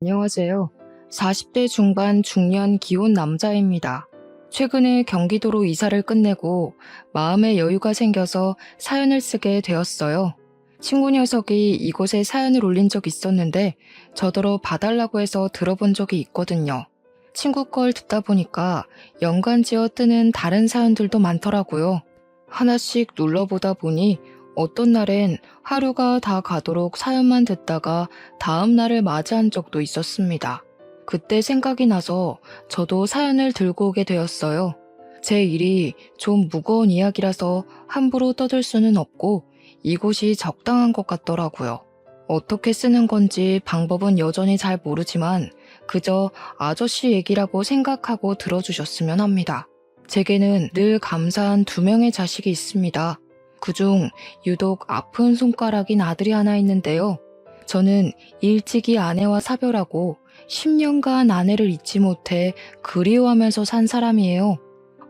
안녕하세요. 40대 중반 중년 기혼 남자입니다. 최근에 경기도로 이사를 끝내고 마음의 여유가 생겨서 사연을 쓰게 되었어요. 친구 녀석이 이곳에 사연을 올린 적이 있었는데 저더러 봐달라고 해서 들어본 적이 있거든요. 친구 걸 듣다 보니까 연관지어 뜨는 다른 사연들도 많더라고요. 하나씩 눌러보다 보니 어떤 날엔 하루가 다 가도록 사연만 듣다가 다음 날을 맞이한 적도 있었습니다. 그때 생각이 나서 저도 사연을 들고 오게 되었어요. 제 일이 좀 무거운 이야기라서 함부로 떠들 수는 없고 이곳이 적당한 것 같더라고요. 어떻게 쓰는 건지 방법은 여전히 잘 모르지만 그저 아저씨 얘기라고 생각하고 들어주셨으면 합니다. 제게는 늘 감사한 2명의 자식이 있습니다. 그중 유독 아픈 손가락인 아들이 하나 있는데요. 저는 일찍이 아내와 사별하고 10년간 아내를 잊지 못해 그리워하면서 산 사람이에요.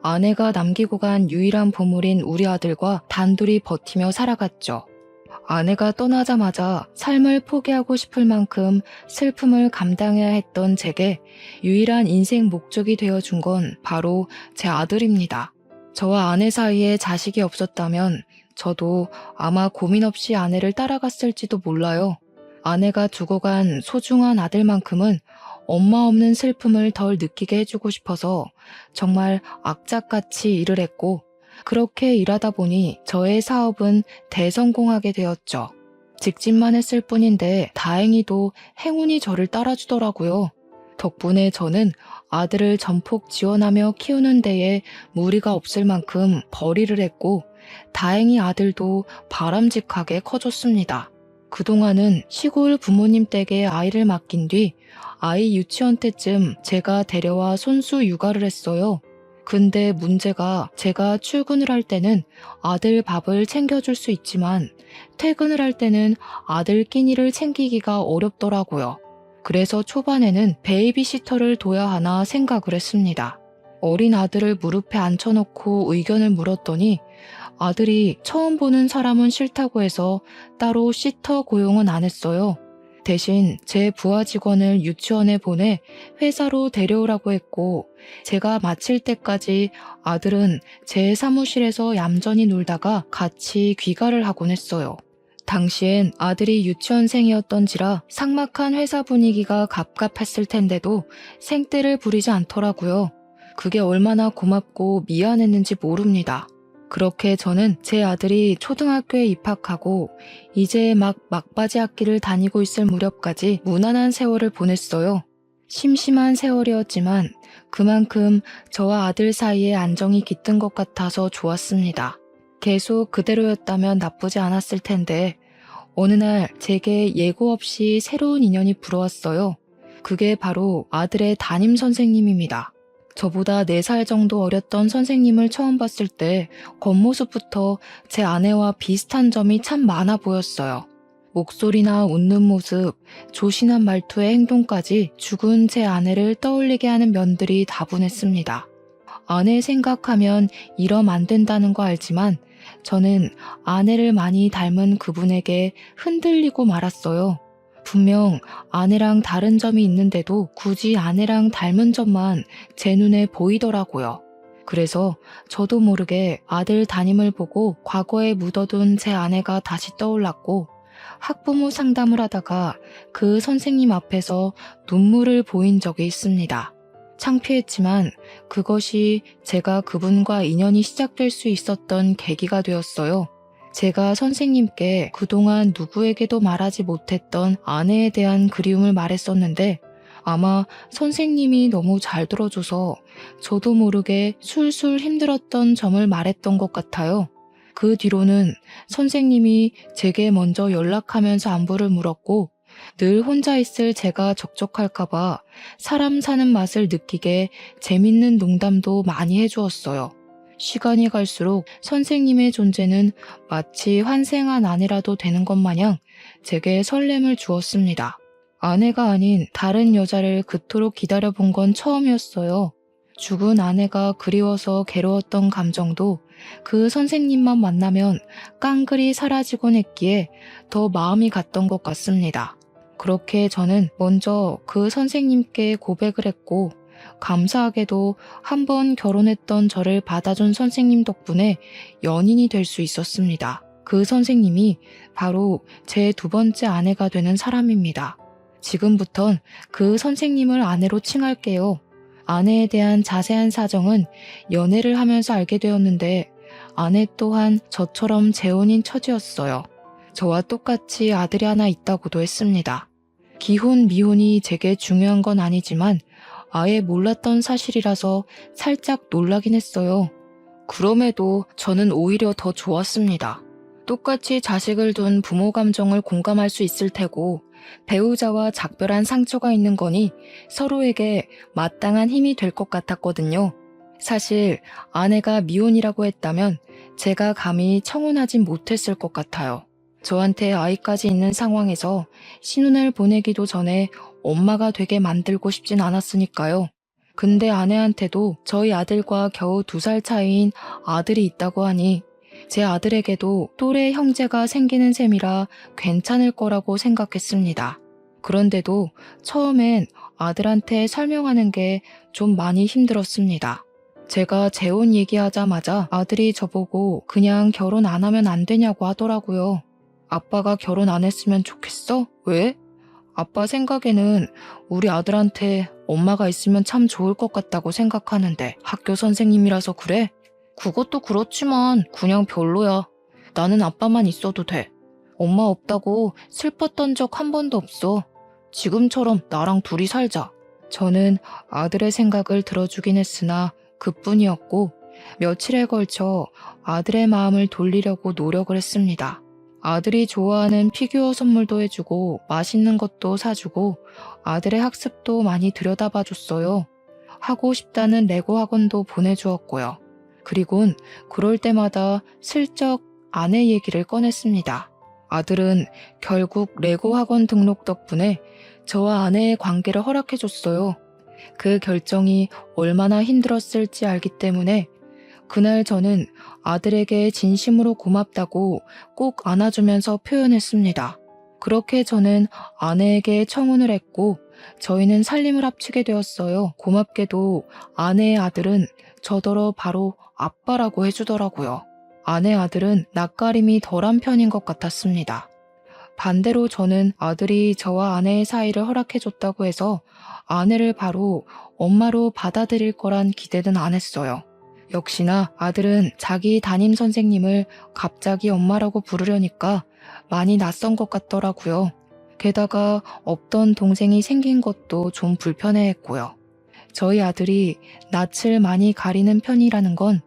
아내가 남기고 간 유일한 보물인 우리 아들과 단둘이 버티며 살아갔죠. 아내가 떠나자마자 삶을 포기하고 싶을 만큼 슬픔을 감당해야 했던 제게 유일한 인생 목적이 되어준 건 바로 제 아들입니다. 저와 아내 사이에 자식이 없었다면 저도 아마 고민 없이 아내를 따라갔을지도 몰라요. 아내가 두고 간 소중한 아들만큼은 엄마 없는 슬픔을 덜 느끼게 해주고 싶어서 정말 악착같이 일을 했고 그렇게 일하다 보니 저의 사업은 대성공하게 되었죠. 직진만 했을 뿐인데 다행히도 행운이 저를 따라주더라고요. 덕분에 저는 아들을 전폭 지원하며 키우는 데에 무리가 없을 만큼 벌이를 했고 다행히 아들도 바람직하게 커졌습니다. 그동안은 시골 부모님 댁에 아이를 맡긴 뒤 아이 유치원 때쯤 제가 데려와 손수 육아를 했어요. 근데 문제가 제가 출근을 할 때는 아들 밥을 챙겨줄 수 있지만 퇴근을 할 때는 아들 끼니를 챙기기가 어렵더라고요. 그래서 초반에는 베이비시터를 둬야 하나 생각을 했습니다. 어린 아들을 무릎에 앉혀놓고 의견을 물었더니 아들이 처음 보는 사람은 싫다고 해서 따로 시터 고용은 안 했어요. 대신 제 부하 직원을 유치원에 보내 회사로 데려오라고 했고 제가 마칠 때까지 아들은 제 사무실에서 얌전히 놀다가 같이 귀가를 하곤 했어요. 당시엔 아들이 유치원생이었던지라 삭막한 회사 분위기가 갑갑했을 텐데도 생떼를 부리지 않더라고요. 그게 얼마나 고맙고 미안했는지 모릅니다. 그렇게 저는 제 아들이 초등학교에 입학하고 이제 막 막바지 학기를 다니고 있을 무렵까지 무난한 세월을 보냈어요. 심심한 세월이었지만 그만큼 저와 아들 사이에 안정이 깃든 것 같아서 좋았습니다. 계속 그대로였다면 나쁘지 않았을 텐데 어느 날 제게 예고 없이 새로운 인연이 불어왔어요. 그게 바로 아들의 담임 선생님입니다. 저보다 4살 정도 어렸던 선생님을 처음 봤을 때 겉모습부터 제 아내와 비슷한 점이 참 많아 보였어요. 목소리나 웃는 모습, 조신한 말투의 행동까지 죽은 제 아내를 떠올리게 하는 면들이 다분했습니다. 아내 생각하면 이러면 안 된다는 거 알지만 저는 아내를 많이 닮은 그분에게 흔들리고 말았어요. 분명 아내랑 다른 점이 있는데도 굳이 아내랑 닮은 점만 제 눈에 보이더라고요. 그래서 저도 모르게 아들 담임을 보고 과거에 묻어둔 제 아내가 다시 떠올랐고 학부모 상담을 하다가 그 선생님 앞에서 눈물을 보인 적이 있습니다. 창피했지만 그것이 제가 그분과 인연이 시작될 수 있었던 계기가 되었어요. 제가 선생님께 그동안 누구에게도 말하지 못했던 아내에 대한 그리움을 말했었는데 아마 선생님이 너무 잘 들어줘서 저도 모르게 술술 힘들었던 점을 말했던 것 같아요. 그 뒤로는 선생님이 제게 먼저 연락하면서 안부를 물었고 늘 혼자 있을 제가 적적할까봐 사람 사는 맛을 느끼게 재밌는 농담도 많이 해주었어요. 시간이 갈수록 선생님의 존재는 마치 환생한 아내라도 되는 것 마냥 제게 설렘을 주었습니다. 아내가 아닌 다른 여자를 그토록 기다려본 건 처음이었어요. 죽은 아내가 그리워서 괴로웠던 감정도 그 선생님만 만나면 깡그리 사라지곤 했기에 더 마음이 갔던 것 같습니다. 그렇게 저는 먼저 그 선생님께 고백을 했고, 감사하게도 한 번 결혼했던 저를 받아준 선생님 덕분에 연인이 될 수 있었습니다. 그 선생님이 바로 제 두 번째 아내가 되는 사람입니다. 지금부턴 그 선생님을 아내로 칭할게요. 아내에 대한 자세한 사정은 연애를 하면서 알게 되었는데, 아내 또한 저처럼 재혼인 처지였어요. 저와 똑같이 아들이 하나 있다고도 했습니다. 기혼, 미혼이 제게 중요한 건 아니지만 아예 몰랐던 사실이라서 살짝 놀라긴 했어요. 그럼에도 저는 오히려 더 좋았습니다. 똑같이 자식을 둔 부모 감정을 공감할 수 있을 테고, 배우자와 작별한 상처가 있는 거니 서로에게 마땅한 힘이 될 것 같았거든요. 사실 아내가 미혼이라고 했다면 제가 감히 청혼하진 못했을 것 같아요. 저한테 아이까지 있는 상황에서 신혼을 보내기도 전에 엄마가 되게 만들고 싶진 않았으니까요. 근데 아내한테도 저희 아들과 겨우 2살 차이인 아들이 있다고 하니 제 아들에게도 또래 형제가 생기는 셈이라 괜찮을 거라고 생각했습니다. 그런데도 처음엔 아들한테 설명하는 게 좀 많이 힘들었습니다. 제가 재혼 얘기하자마자 아들이 저보고 그냥 결혼 안 하면 안 되냐고 하더라고요. 아빠가 결혼 안 했으면 좋겠어? 왜? 아빠 생각에는 우리 아들한테 엄마가 있으면 참 좋을 것 같다고 생각하는데 학교 선생님이라서 그래? 그것도 그렇지만 그냥 별로야. 나는 아빠만 있어도 돼. 엄마 없다고 슬펐던 적 한 번도 없어. 지금처럼 나랑 둘이 살자. 저는 아들의 생각을 들어주긴 했으나 그뿐이었고, 며칠에 걸쳐 아들의 마음을 돌리려고 노력을 했습니다. 아들이 좋아하는 피규어 선물도 해주고 맛있는 것도 사주고 아들의 학습도 많이 들여다봐줬어요. 하고 싶다는 레고 학원도 보내주었고요. 그리곤 그럴 때마다 슬쩍 아내 얘기를 꺼냈습니다. 아들은 결국 레고 학원 등록 덕분에 저와 아내의 관계를 허락해줬어요. 그 결정이 얼마나 힘들었을지 알기 때문에 그날 저는 아들에게 진심으로 고맙다고 꼭 안아주면서 표현했습니다. 그렇게 저는 아내에게 청혼을 했고 저희는 살림을 합치게 되었어요. 고맙게도 아내의 아들은 저더러 바로 아빠라고 해주더라고요. 아내 아들은 낯가림이 덜한 편인 것 같았습니다. 반대로 저는 아들이 저와 아내의 사이를 허락해줬다고 해서 아내를 바로 엄마로 받아들일 거란 기대는 안 했어요. 역시나 아들은 자기 담임 선생님을 갑자기 엄마라고 부르려니까 많이 낯선 것 같더라고요. 게다가 없던 동생이 생긴 것도 좀 불편해했고요. 저희 아들이 낯을 많이 가리는 편이라는 건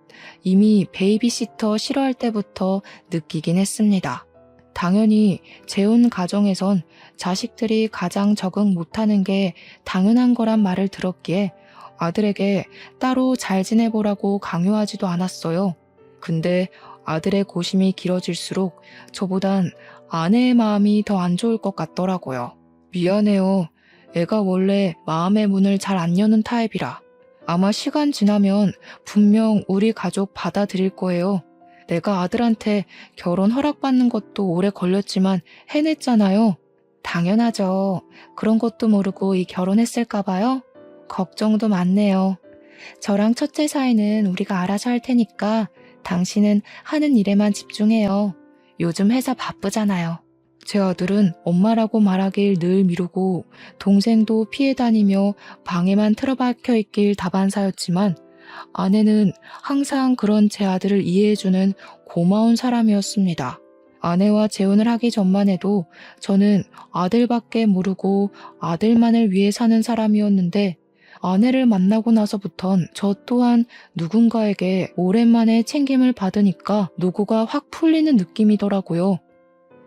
이미 베이비시터 싫어할 때부터 느끼긴 했습니다. 당연히 재혼 가정에선 자식들이 가장 적응 못하는 게 당연한 거란 말을 들었기에 아들에게 따로 잘 지내보라고 강요하지도 않았어요. 근데 아들의 고심이 길어질수록 저보단 아내의 마음이 더 안 좋을 것 같더라고요. 미안해요. 애가 원래 마음의 문을 잘 안 여는 타입이라. 아마 시간 지나면 분명 우리 가족 받아들일 거예요. 내가 아들한테 결혼 허락받는 것도 오래 걸렸지만 해냈잖아요. 당연하죠. 그런 것도 모르고 이 결혼했을까 봐요. 걱정도 많네요. 저랑 첫째 사이는 우리가 알아서 할 테니까 당신은 하는 일에만 집중해요. 요즘 회사 바쁘잖아요. 제 아들은 엄마라고 말하길 늘 미루고 동생도 피해 다니며 방에만 틀어박혀 있길 다반사였지만 아내는 항상 그런 제 아들을 이해해주는 고마운 사람이었습니다. 아내와 재혼을 하기 전만 해도 저는 아들밖에 모르고 아들만을 위해 사는 사람이었는데 아내를 만나고 나서부턴 저 또한 누군가에게 오랜만에 챙김을 받으니까 노고가 확 풀리는 느낌이더라고요.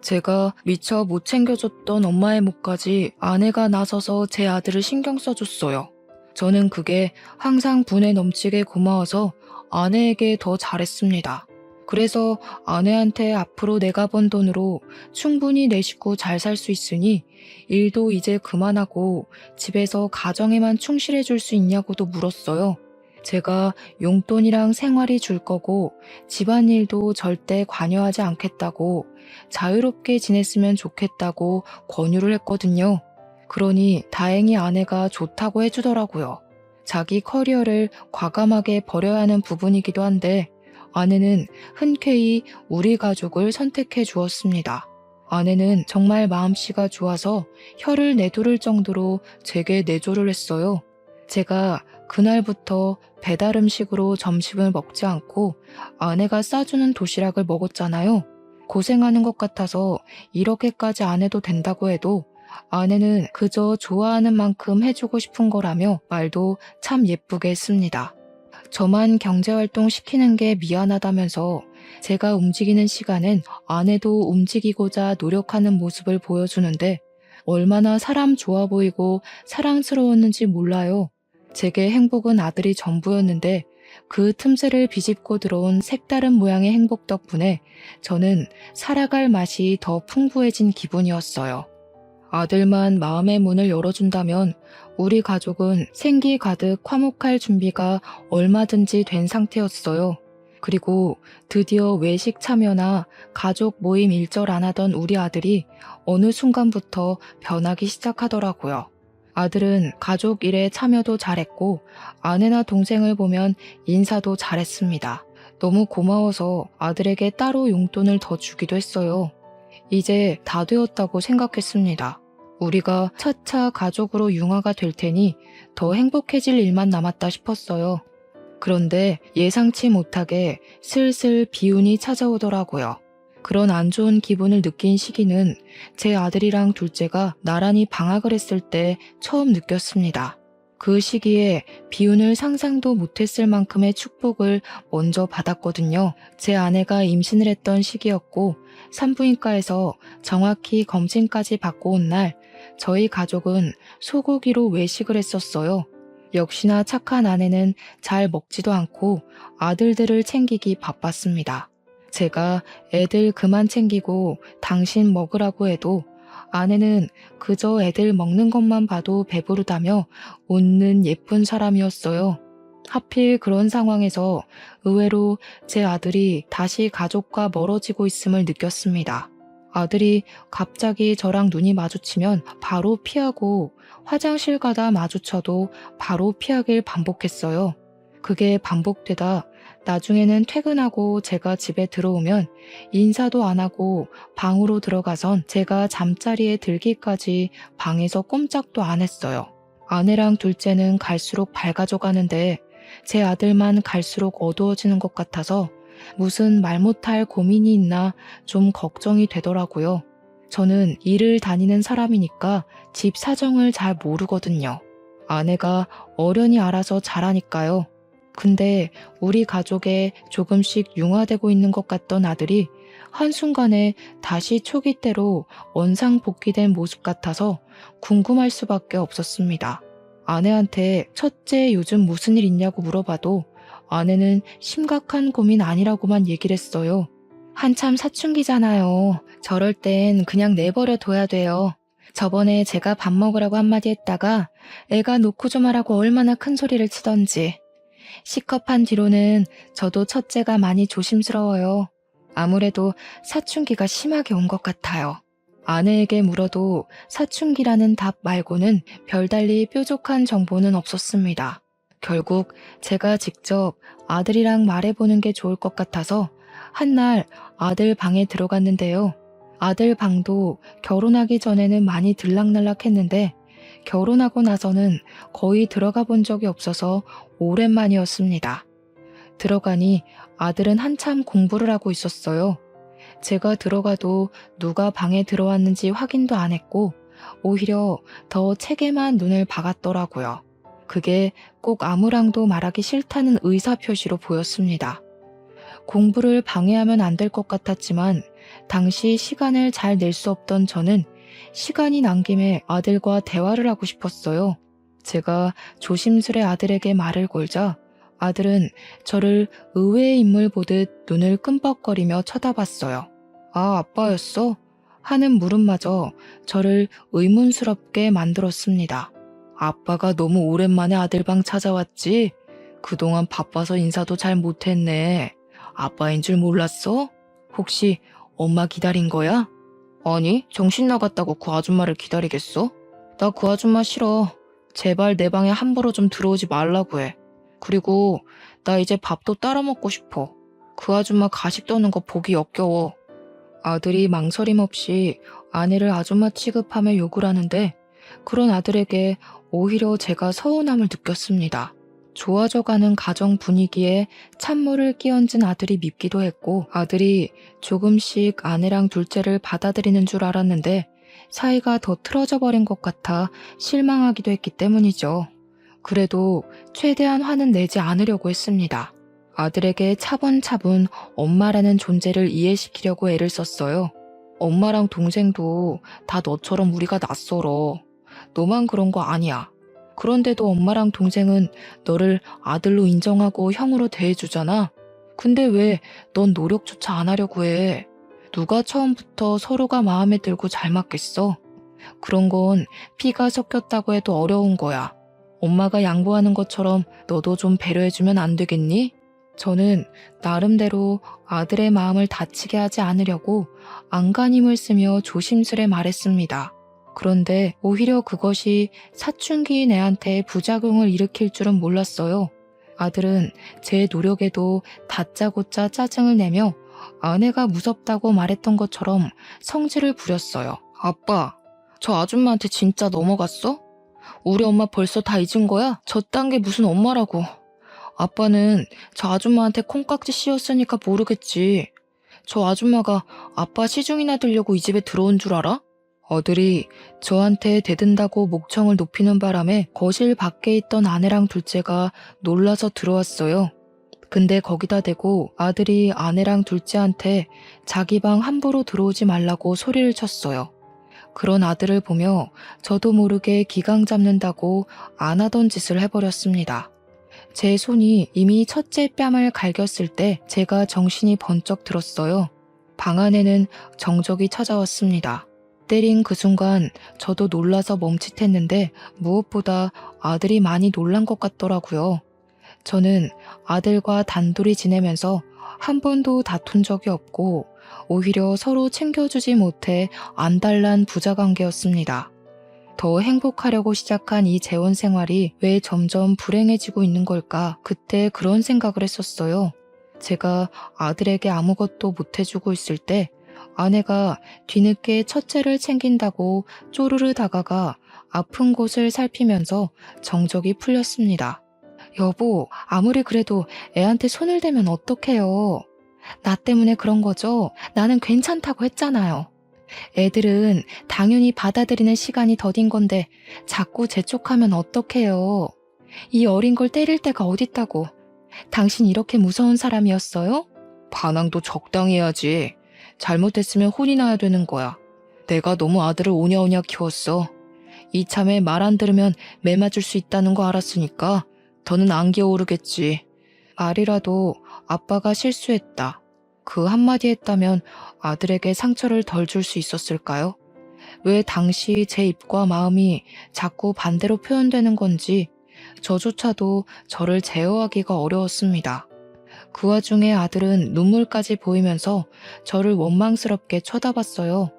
제가 미처 못 챙겨줬던 엄마의 몫까지 아내가 나서서 제 아들을 신경 써줬어요. 저는 그게 항상 분에 넘치게 고마워서 아내에게 더 잘했습니다. 그래서 아내한테 앞으로 내가 번 돈으로 충분히 내 식구 잘 살 수 있으니 일도 이제 그만하고 집에서 가정에만 충실해 줄 수 있냐고도 물었어요. 제가 용돈이랑 생활이 줄 거고 집안일도 절대 관여하지 않겠다고 자유롭게 지냈으면 좋겠다고 권유를 했거든요. 그러니 다행히 아내가 좋다고 해주더라고요. 자기 커리어를 과감하게 버려야 하는 부분이기도 한데 아내는 흔쾌히 우리 가족을 선택해 주었습니다. 아내는 정말 마음씨가 좋아서 혀를 내두를 정도로 제게 내조를 했어요. 제가 그날부터 배달 음식으로 점심을 먹지 않고 아내가 싸주는 도시락을 먹었잖아요. 고생하는 것 같아서 이렇게까지 안 해도 된다고 해도 아내는 그저 좋아하는 만큼 해주고 싶은 거라며 말도 참 예쁘게 했습니다. 저만 경제활동 시키는 게 미안하다면서 제가 움직이는 시간엔 아내도 움직이고자 노력하는 모습을 보여주는데 얼마나 사람 좋아 보이고 사랑스러웠는지 몰라요. 제게 행복은 아들이 전부였는데 그 틈새를 비집고 들어온 색다른 모양의 행복 덕분에 저는 살아갈 맛이 더 풍부해진 기분이었어요. 아들만 마음의 문을 열어준다면 우리 가족은 생기 가득 화목할 준비가 얼마든지 된 상태였어요. 그리고 드디어 외식 참여나 가족 모임 일절 안 하던 우리 아들이 어느 순간부터 변하기 시작하더라고요. 아들은 가족 일에 참여도 잘했고 아내나 동생을 보면 인사도 잘했습니다. 너무 고마워서 아들에게 따로 용돈을 더 주기도 했어요. 이제 다 되었다고 생각했습니다. 우리가 차차 가족으로 융화가 될 테니 더 행복해질 일만 남았다 싶었어요. 그런데 예상치 못하게 슬슬 비운이 찾아오더라고요. 그런 안 좋은 기분을 느낀 시기는 제 아들이랑 둘째가 나란히 방학을 했을 때 처음 느꼈습니다. 그 시기에 비운을 상상도 못했을 만큼의 축복을 먼저 받았거든요. 제 아내가 임신을 했던 시기였고 산부인과에서 정확히 검진까지 받고 온 날 저희 가족은 소고기로 외식을 했었어요. 역시나 착한 아내는 잘 먹지도 않고 아들들을 챙기기 바빴습니다. 제가 애들 그만 챙기고 당신 먹으라고 해도 아내는 그저 애들 먹는 것만 봐도 배부르다며 웃는 예쁜 사람이었어요. 하필 그런 상황에서 의외로 제 아들이 다시 가족과 멀어지고 있음을 느꼈습니다. 아들이 갑자기 저랑 눈이 마주치면 바로 피하고 화장실 가다 마주쳐도 바로 피하길 반복했어요. 그게 반복되다 나중에는 퇴근하고 제가 집에 들어오면 인사도 안 하고 방으로 들어가선 제가 잠자리에 들기까지 방에서 꼼짝도 안 했어요. 아내랑 둘째는 갈수록 밝아져 가는데 제 아들만 갈수록 어두워지는 것 같아서 무슨 말 못할 고민이 있나 좀 걱정이 되더라고요. 저는 일을 다니는 사람이니까 집 사정을 잘 모르거든요. 아내가 어련히 알아서 잘하니까요. 근데 우리 가족에 조금씩 융화되고 있는 것 같던 아들이 한순간에 다시 초기 때로 원상복귀된 모습 같아서 궁금할 수밖에 없었습니다. 아내한테 첫째 요즘 무슨 일 있냐고 물어봐도 아내는 심각한 고민 아니라고만 얘기를 했어요. 한참 사춘기잖아요. 저럴 땐 그냥 내버려 둬야 돼요. 저번에 제가 밥 먹으라고 한마디 했다가 애가 놓고 좀 하라고 얼마나 큰 소리를 치던지. C컵한 뒤로는 저도 첫째가 많이 조심스러워요. 아무래도 사춘기가 심하게 온 것 같아요. 아내에게 물어도 사춘기라는 답 말고는 별달리 뾰족한 정보는 없었습니다. 결국 제가 직접 아들이랑 말해보는 게 좋을 것 같아서 한날 아들 방에 들어갔는데요. 아들 방도 결혼하기 전에는 많이 들락날락했는데 결혼하고 나서는 거의 들어가 본 적이 없어서 오랜만이었습니다. 들어가니 아들은 한참 공부를 하고 있었어요. 제가 들어가도 누가 방에 들어왔는지 확인도 안 했고 오히려 더 책에만 눈을 박았더라고요. 그게 꼭 아무랑도 말하기 싫다는 의사표시로 보였습니다. 공부를 방해하면 안 될 것 같았지만 당시 시간을 잘 낼 수 없던 저는 시간이 난 김에 아들과 대화를 하고 싶었어요. 제가 조심스레 아들에게 말을 걸자 아들은 저를 의외의 인물 보듯 눈을 끔뻑거리며 쳐다봤어요. 아, 아빠였어? 하는 물음마저 저를 의문스럽게 만들었습니다. 아빠가 너무 오랜만에 아들 방 찾아왔지? 그동안 바빠서 인사도 잘 못했네. 아빠인 줄 몰랐어? 혹시 엄마 기다린 거야? 아니, 정신 나갔다고 그 아줌마를 기다리겠어? 나 그 아줌마 싫어. 제발 내 방에 함부로 좀 들어오지 말라고 해. 그리고 나 이제 밥도 따라 먹고 싶어. 그 아줌마 가식 떠는 거 보기 역겨워. 아들이 망설임 없이 아내를 아줌마 취급하며 욕을 하는데 그런 아들에게 오히려 제가 서운함을 느꼈습니다. 좋아져가는 가정 분위기에 찬물을 끼얹은 아들이 밉기도 했고 아들이 조금씩 아내랑 둘째를 받아들이는 줄 알았는데 사이가 더 틀어져 버린 것 같아 실망하기도 했기 때문이죠. 그래도 최대한 화는 내지 않으려고 했습니다. 아들에게 차분차분 엄마라는 존재를 이해시키려고 애를 썼어요. 엄마랑 동생도 다 너처럼 우리가 낯설어. 너만 그런 거 아니야. 그런데도 엄마랑 동생은 너를 아들로 인정하고 형으로 대해주잖아. 근데 왜 넌 노력조차 안 하려고 해? 누가 처음부터 서로가 마음에 들고 잘 맞겠어? 그런 건 피가 섞였다고 해도 어려운 거야. 엄마가 양보하는 것처럼 너도 좀 배려해주면 안 되겠니? 저는 나름대로 아들의 마음을 다치게 하지 않으려고 안간힘을 쓰며 조심스레 말했습니다. 그런데 오히려 그것이 사춘기인 애한테 부작용을 일으킬 줄은 몰랐어요. 아들은 제 노력에도 다짜고짜 짜증을 내며 아내가 무섭다고 말했던 것처럼 성질을 부렸어요. 아빠, 저 아줌마한테 진짜 넘어갔어? 우리 엄마 벌써 다 잊은 거야? 저딴 게 무슨 엄마라고. 아빠는 저 아줌마한테 콩깍지 씌웠으니까 모르겠지. 저 아줌마가 아빠 시중이나 들려고 이 집에 들어온 줄 알아? 아들이 저한테 대든다고 목청을 높이는 바람에 거실 밖에 있던 아내랑 둘째가 놀라서 들어왔어요. 근데 거기다 대고 아들이 아내랑 둘째한테 자기 방 함부로 들어오지 말라고 소리를 쳤어요. 그런 아들을 보며 저도 모르게 기강 잡는다고 안 하던 짓을 해버렸습니다. 제 손이 이미 첫째 뺨을 갈겼을 때 제가 정신이 번쩍 들었어요. 방 안에는 정적이 찾아왔습니다. 때린 그 순간 저도 놀라서 멈칫했는데 무엇보다 아들이 많이 놀란 것 같더라고요. 저는 아들과 단둘이 지내면서 한 번도 다툰 적이 없고 오히려 서로 챙겨주지 못해 안달난 부자관계였습니다. 더 행복하려고 시작한 이 재혼 생활이 왜 점점 불행해지고 있는 걸까? 그때 그런 생각을 했었어요. 제가 아들에게 아무것도 못해주고 있을 때 아내가 뒤늦게 첫째를 챙긴다고 쪼르르 다가가 아픈 곳을 살피면서 정적이 풀렸습니다. 여보, 아무리 그래도 애한테 손을 대면 어떡해요? 나 때문에 그런 거죠? 나는 괜찮다고 했잖아요. 애들은 당연히 받아들이는 시간이 더딘 건데 자꾸 재촉하면 어떡해요? 이 어린 걸 때릴 데가 어딨다고. 당신 이렇게 무서운 사람이었어요? 반항도 적당히 해야지. 잘못했으면 혼이 나야 되는 거야. 내가 너무 아들을 오냐오냐 키웠어. 이참에 말 안 들으면 매 맞을 수 있다는 거 알았으니까 더는 안 기어오르겠지. 말이라도 아빠가 실수했다. 그 한마디 했다면 아들에게 상처를 덜 줄 수 있었을까요? 왜 당시 제 입과 마음이 자꾸 반대로 표현되는 건지 저조차도 저를 제어하기가 어려웠습니다. 그 와중에 아들은 눈물까지 보이면서 저를 원망스럽게 쳐다봤어요.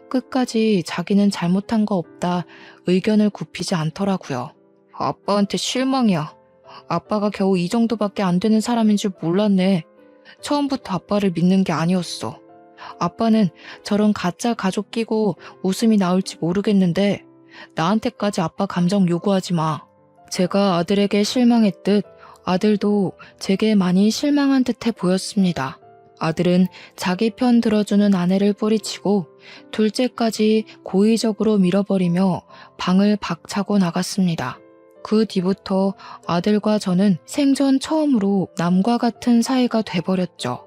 끝까지 자기는 잘못한 거 없다 의견을 굽히지 않더라고요. 아빠한테 실망이야. 아빠가 겨우 이 정도밖에 안 되는 사람인 줄 몰랐네. 처음부터 아빠를 믿는 게 아니었어. 아빠는 저런 가짜 가족 끼고 웃음이 나올지 모르겠는데 나한테까지 아빠 감정 요구하지 마. 제가 아들에게 실망했듯 아들도 제게 많이 실망한 듯해 보였습니다. 아들은 자기 편 들어주는 아내를 뿌리치고 둘째까지 고의적으로 밀어버리며 방을 박차고 나갔습니다. 그 뒤부터 아들과 저는 생전 처음으로 남과 같은 사이가 돼버렸죠.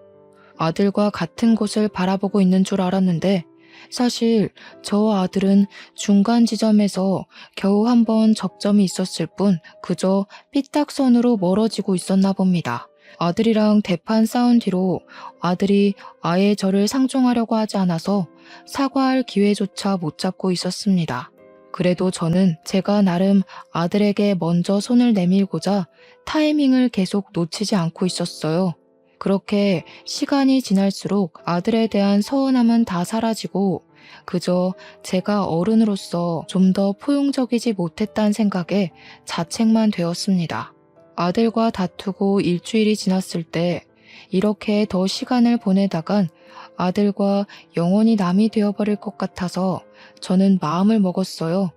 아들과 같은 곳을 바라보고 있는 줄 알았는데 사실 저 아들은 중간 지점에서 겨우 한 번 접점이 있었을 뿐 그저 삐딱선으로 멀어지고 있었나 봅니다. 아들이랑 대판 싸운 뒤로 아들이 아예 저를 상종하려고 하지 않아서 사과할 기회조차 못 잡고 있었습니다. 그래도 저는 제가 나름 아들에게 먼저 손을 내밀고자 타이밍을 계속 놓치지 않고 있었어요. 그렇게 시간이 지날수록 아들에 대한 서운함은 다 사라지고 그저 제가 어른으로서 좀 더 포용적이지 못했다는 생각에 자책만 되었습니다. 아들과 다투고 일주일이 지났을 때 이렇게 더 시간을 보내다간 아들과 영원히 남이 되어버릴 것 같아서 저는 마음을 먹었어요.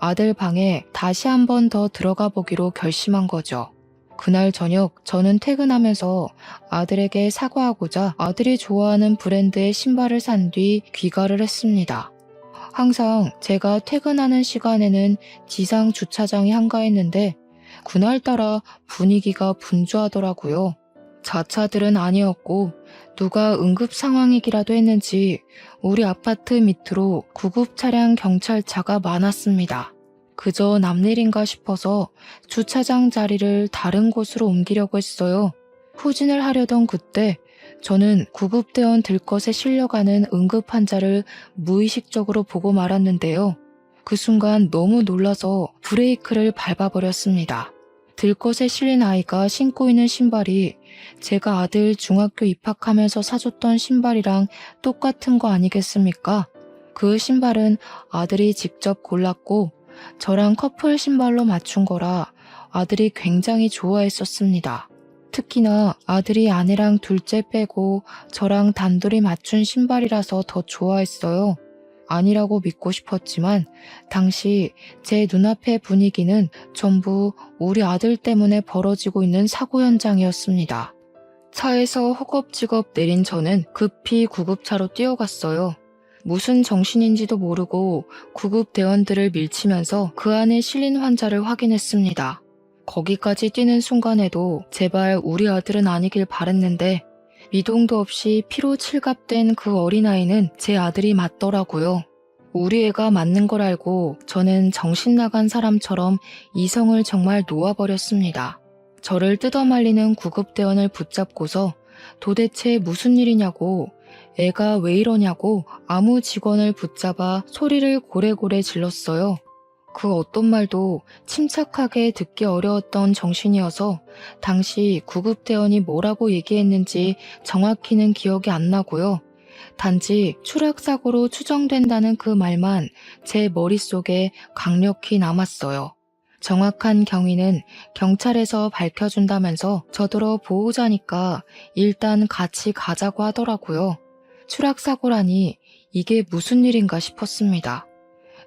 아들 방에 다시 한 번 더 들어가 보기로 결심한 거죠. 그날 저녁 저는 퇴근하면서 아들에게 사과하고자 아들이 좋아하는 브랜드의 신발을 산 뒤 귀가를 했습니다. 항상 제가 퇴근하는 시간에는 지상 주차장이 한가했는데 그날따라 분위기가 분주하더라고요. 자차들은 아니었고 누가 응급 상황이기라도 했는지 우리 아파트 밑으로 구급 차량 경찰차가 많았습니다. 그저 남일인가 싶어서 주차장 자리를 다른 곳으로 옮기려고 했어요. 후진을 하려던 그때 저는 구급대원 들것에 실려가는 응급 환자를 무의식적으로 보고 말았는데요. 그 순간 너무 놀라서 브레이크를 밟아버렸습니다. 들것에 실린 아이가 신고 있는 신발이 제가 아들 중학교 입학하면서 사줬던 신발이랑 똑같은 거 아니겠습니까? 그 신발은 아들이 직접 골랐고 저랑 커플 신발로 맞춘 거라 아들이 굉장히 좋아했었습니다. 특히나 아들이 아내랑 둘째 빼고 저랑 단둘이 맞춘 신발이라서 더 좋아했어요. 아니라고 믿고 싶었지만 당시 제 눈앞의 분위기는 전부 우리 아들 때문에 벌어지고 있는 사고 현장이었습니다. 차에서 허겁지겁 내린 저는 급히 구급차로 뛰어갔어요. 무슨 정신인지도 모르고 구급대원들을 밀치면서 그 안에 실린 환자를 확인했습니다. 거기까지 뛰는 순간에도 제발 우리 아들은 아니길 바랬는데 미동도 없이 피로 칠갑된 그 어린아이는 제 아들이 맞더라고요. 우리 애가 맞는 걸 알고 저는 정신 나간 사람처럼 이성을 정말 놓아버렸습니다. 저를 뜯어말리는 구급대원을 붙잡고서 도대체 무슨 일이냐고, 애가 왜 이러냐고 아무 직원을 붙잡아 소리를 고래고래 질렀어요. 그 어떤 말도 침착하게 듣기 어려웠던 정신이어서 당시 구급대원이 뭐라고 얘기했는지 정확히는 기억이 안 나고요. 단지 추락사고로 추정된다는 그 말만 제 머릿속에 강력히 남았어요. 정확한 경위는 경찰에서 밝혀준다면서 저더러 보호자니까 일단 같이 가자고 하더라고요. 추락사고라니 이게 무슨 일인가 싶었습니다.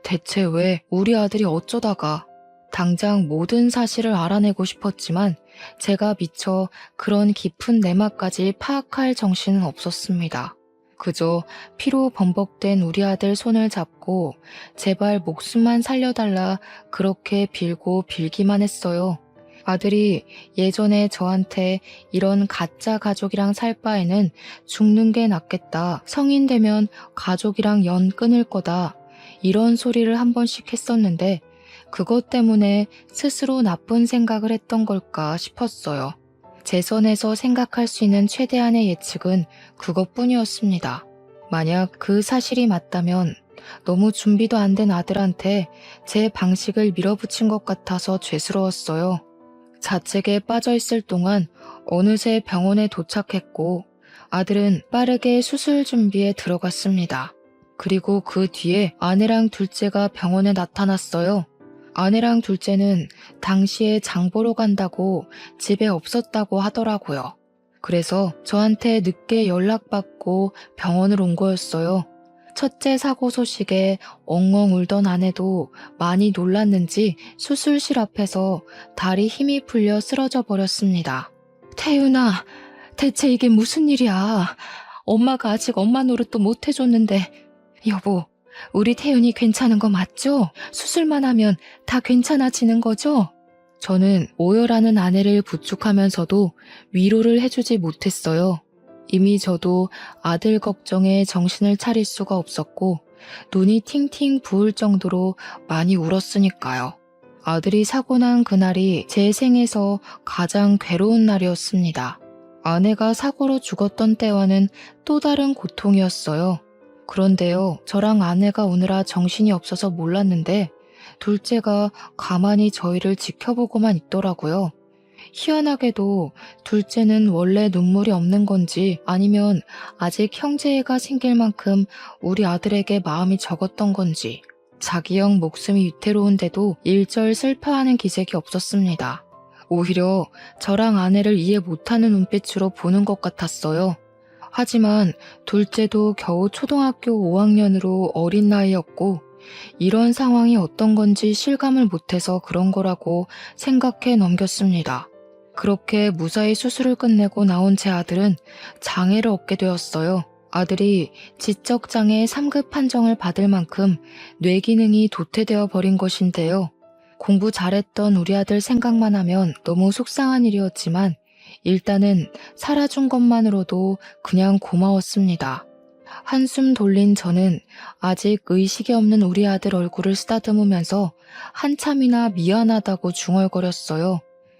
대체 왜 우리 아들이 어쩌다가 당장 모든 사실을 알아내고 싶었지만 제가 미처 그런 깊은 내막까지 파악할 정신은 없었습니다. 그저 피로 범벅된 우리 아들 손을 잡고 제발 목숨만 살려달라 그렇게 빌고 빌기만 했어요. 아들이 예전에 저한테 이런 가짜 가족이랑 살 바에는 죽는 게 낫겠다. 성인 되면 가족이랑 연 끊을 거다. 이런 소리를 한 번씩 했었는데 그것 때문에 스스로 나쁜 생각을 했던 걸까 싶었어요. 제 선에서 생각할 수 있는 최대한의 예측은 그것뿐이었습니다. 만약 그 사실이 맞다면 너무 준비도 안 된 아들한테 제 방식을 밀어붙인 것 같아서 죄스러웠어요. 자책에 빠져있을 동안 어느새 병원에 도착했고 아들은 빠르게 수술 준비에 들어갔습니다. 그리고 그 뒤에 아내랑 둘째가 병원에 나타났어요. 아내랑 둘째는 당시에 장 보러 간다고 집에 없었다고 하더라고요. 그래서 저한테 늦게 연락받고 병원을 온 거였어요. 첫째 사고 소식에 엉엉 울던 아내도 많이 놀랐는지 수술실 앞에서 다리 힘이 풀려 쓰러져 버렸습니다. 태윤아, 대체 이게 무슨 일이야? 엄마가 아직 엄마 노릇도 못 해줬는데. 여보, 우리 태윤이 괜찮은 거 맞죠? 수술만 하면 다 괜찮아지는 거죠? 저는 오열하는 아내를 부축하면서도 위로를 해주지 못했어요. 이미 저도 아들 걱정에 정신을 차릴 수가 없었고 눈이 팅팅 부을 정도로 많이 울었으니까요. 아들이 사고 난 그날이 제 생에서 가장 괴로운 날이었습니다. 아내가 사고로 죽었던 때와는 또 다른 고통이었어요. 그런데요, 저랑 아내가 오느라 정신이 없어서 몰랐는데 둘째가 가만히 저희를 지켜보고만 있더라고요. 희한하게도 둘째는 원래 눈물이 없는 건지 아니면 아직 형제애가 생길 만큼 우리 아들에게 마음이 적었던 건지 자기 형 목숨이 위태로운데도 일절 슬퍼하는 기색이 없었습니다. 오히려 저랑 아내를 이해 못하는 눈빛으로 보는 것 같았어요. 하지만 둘째도 겨우 초등학교 5학년으로 어린 나이였고 이런 상황이 어떤 건지 실감을 못해서 그런 거라고 생각해 넘겼습니다. 그렇게 무사히 수술을 끝내고 나온 제 아들은 장애를 얻게 되었어요. 아들이 지적장애 3급 판정을 받을 만큼 뇌기능이 도태되어 버린 것인데요. 공부 잘했던 우리 아들 생각만 하면 너무 속상한 일이었지만 일단은 살아준 것만으로도 그냥 고마웠습니다. 한숨 돌린 저는 아직 의식이 없는 우리 아들 얼굴을 쓰다듬으면서 한참이나 미안하다고 중얼거렸어요.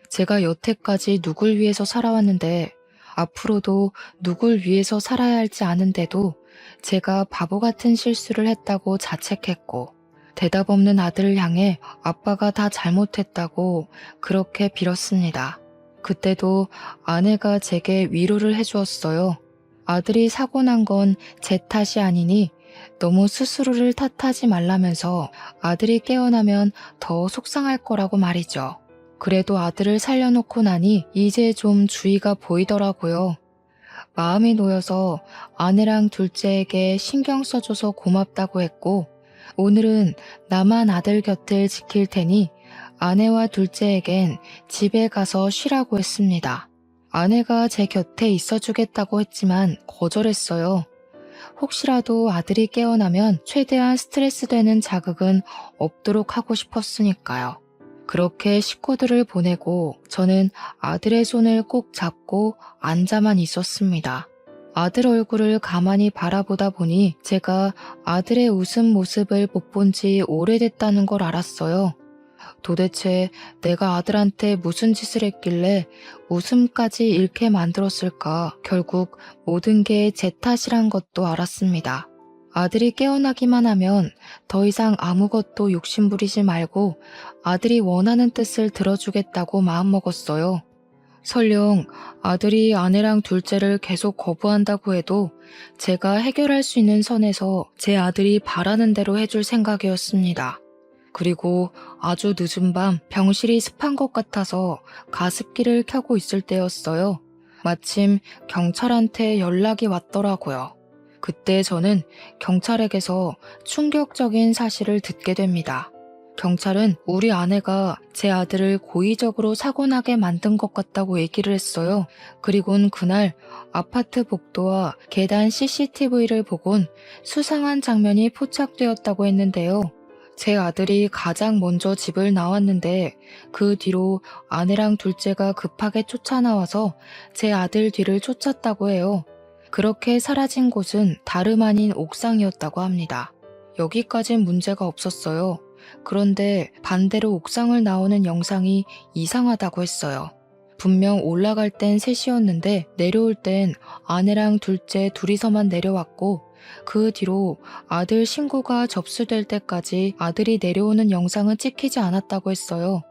제가 여태까지 누굴 위해서 살아왔는데 앞으로도 누굴 위해서 살아야 할지 아는데도 제가 바보 같은 실수를 했다고 자책했고 대답 없는 아들을 향해 아빠가 다 잘못했다고 그렇게 빌었습니다. 그때도 아내가 제게 위로를 해주었어요. 아들이 사고 난 건 제 탓이 아니니 너무 스스로를 탓하지 말라면서 아들이 깨어나면 더 속상할 거라고 말이죠. 그래도 아들을 살려놓고 나니 이제 좀 주의가 보이더라고요. 마음이 놓여서 아내랑 둘째에게 신경 써줘서 고맙다고 했고 오늘은 나만 아들 곁을 지킬 테니 아내와 둘째에겐 집에 가서 쉬라고 했습니다. 아내가 제 곁에 있어주겠다고 했지만 거절했어요. 혹시라도 아들이 깨어나면 최대한 스트레스 되는 자극은 없도록 하고 싶었으니까요. 그렇게 식구들을 보내고 저는 아들의 손을 꼭 잡고 앉아만 있었습니다. 아들 얼굴을 가만히 바라보다 보니 제가 아들의 웃음 모습을 못 본 지 오래됐다는 걸 알았어요. 도대체 내가 아들한테 무슨 짓을 했길래 웃음까지 잃게 만들었을까? 결국 모든 게 제 탓이란 것도 알았습니다. 아들이 깨어나기만 하면 더 이상 아무것도 욕심부리지 말고 아들이 원하는 뜻을 들어주겠다고 마음먹었어요. 설령 아들이 아내랑 둘째를 계속 거부한다고 해도 제가 해결할 수 있는 선에서 제 아들이 바라는 대로 해줄 생각이었습니다. 그리고 아주 늦은 밤 병실이 습한 것 같아서 가습기를 켜고 있을 때였어요. 마침 경찰한테 연락이 왔더라고요. 그때 저는 경찰에게서 충격적인 사실을 듣게 됩니다. 경찰은 우리 아내가 제 아들을 고의적으로 사고나게 만든 것 같다고 얘기를 했어요. 그리곤 그날 아파트 복도와 계단 CCTV를 보곤 수상한 장면이 포착되었다고 했는데요. 제 아들이 가장 먼저 집을 나왔는데 그 뒤로 아내랑 둘째가 급하게 쫓아나와서 제 아들 뒤를 쫓았다고 해요. 그렇게 사라진 곳은 다름 아닌 옥상이었다고 합니다. 여기까진 문제가 없었어요. 그런데 반대로 옥상을 나오는 영상이 이상하다고 했어요. 분명 올라갈 땐 셋이었는데 내려올 땐 아내랑 둘째 둘이서만 내려왔고 그 뒤로 아들 신고가 접수될 때까지 아들이 내려오는 영상은 찍히지 않았다고 했어요.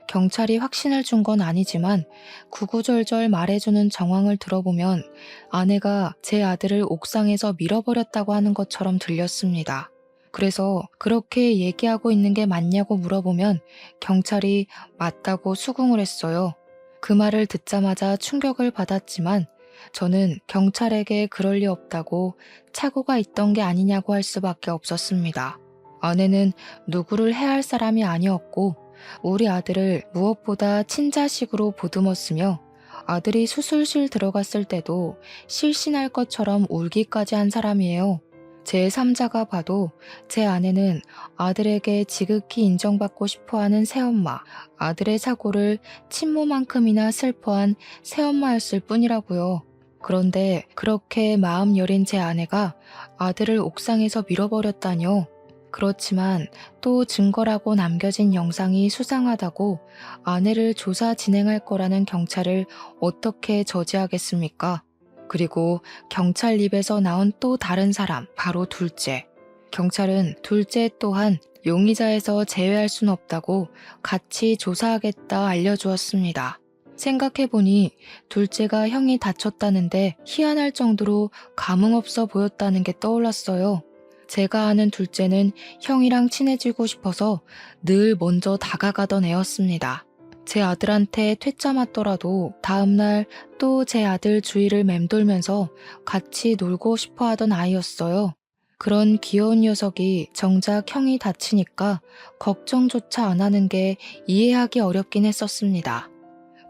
경찰이 확신을 준 건 아니지만 구구절절 말해주는 정황을 들어보면 아내가 제 아들을 옥상에서 밀어버렸다고 하는 것처럼 들렸습니다. 그래서 그렇게 얘기하고 있는 게 맞냐고 물어보면 경찰이 맞다고 수긍을 했어요. 그 말을 듣자마자 충격을 받았지만 저는 경찰에게 그럴 리 없다고 착오가 있던 게 아니냐고 할 수밖에 없었습니다. 아내는 누구를 해할 사람이 아니었고 우리 아들을 무엇보다 친자식으로 보듬었으며 아들이 수술실 들어갔을 때도 실신할 것처럼 울기까지 한 사람이에요. 제 3자가 봐도 제 아내는 아들에게 지극히 인정받고 싶어하는 새엄마, 아들의 사고를 친모만큼이나 슬퍼한 새엄마였을 뿐이라고요. 그런데 그렇게 마음 여린 제 아내가 아들을 옥상에서 밀어버렸다뇨. 그렇지만 또 증거라고 남겨진 영상이 수상하다고 아내를 조사 진행할 거라는 경찰을 어떻게 저지하겠습니까? 그리고 경찰 입에서 나온 또 다른 사람, 바로 둘째. 경찰은 둘째 또한 용의자에서 제외할 순 없다고 같이 조사하겠다 알려주었습니다. 생각해보니 둘째가 형이 다쳤다는데 희한할 정도로 감흥 없어 보였다는 게 떠올랐어요. 제가 아는 둘째는 형이랑 친해지고 싶어서 늘 먼저 다가가던 애였습니다. 제 아들한테 퇴짜 맞더라도 다음날 또 제 아들 주위를 맴돌면서 같이 놀고 싶어 하던 아이였어요. 그런 귀여운 녀석이 정작 형이 다치니까 걱정조차 안 하는 게 이해하기 어렵긴 했었습니다.